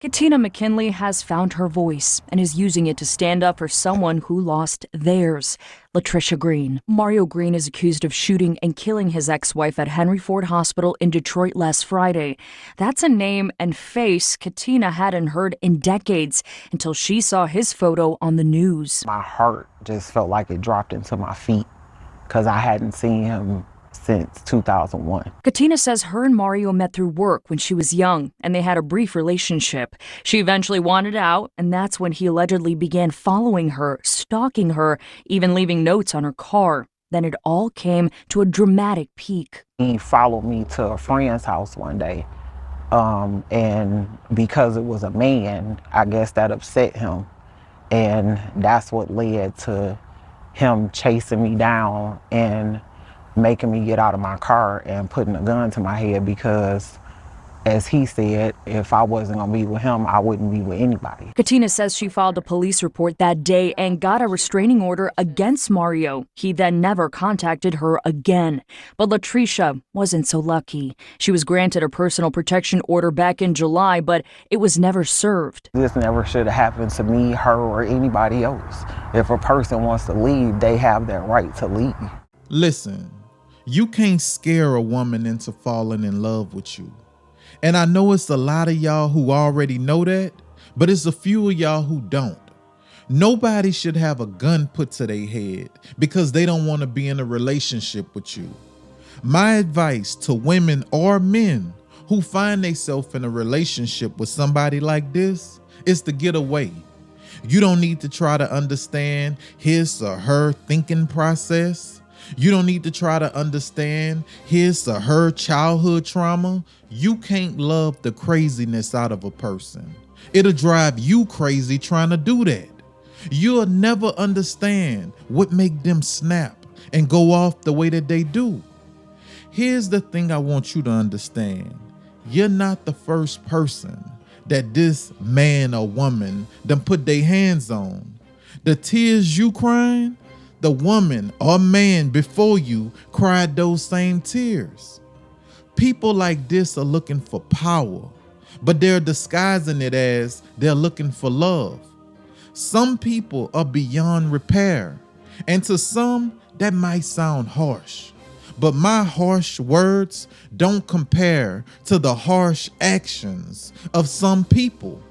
Katina McKinley has found her voice and is using it to stand up for someone who lost theirs. Latricia Green. Mario Green is accused of shooting and killing his ex-wife at Henry Ford Hospital in Detroit last Friday. That's a name and face Katina hadn't heard in decades until she saw his photo on the news. My heart just felt like it dropped into my feet because I hadn't seen him since 2001. Katina says her and Mario met through work when she was young, and they had a brief relationship. She eventually wanted out, and that's when he allegedly began following her, stalking her, even leaving notes on her car. Then it all came to a dramatic peak. He followed me to a friend's house one day, and because it was a man, I guess that upset him. And that's what led to him chasing me down and making me get out of my car and putting a gun to my head because, as he said, if I wasn't gonna be with him, I wouldn't be with anybody. Katina says she filed a police report that day and got a restraining order against Mario. He then never contacted her again. But Latricia wasn't so lucky. She was granted a personal protection order back in July, but it was never served. This never should have happened to me, her, or anybody else. If a person wants to leave, they have that right to leave. Listen, you can't scare a woman into falling in love with you. And I know it's a lot of y'all who already know that, but it's a few of y'all who don't. Nobody should have a gun put to their head because they don't want to be in a relationship with you. My advice to women or men who find themselves in a relationship with somebody like this is to get away. You don't need to try to understand his or her thinking process. You don't need to try to understand his or her childhood trauma. You can't love the craziness out of a person. It'll drive you crazy trying to do that. You'll never understand what make them snap and go off the way that they do. Here's the thing I want you to understand. You're not the first person that this man or woman done put their hands on. The tears you crying, the woman or man before you cried those same tears. People like this are looking for power, but they're disguising it as they're looking for love. Some people are beyond repair, and to some, that might sound harsh, but my harsh words don't compare to the harsh actions of some people.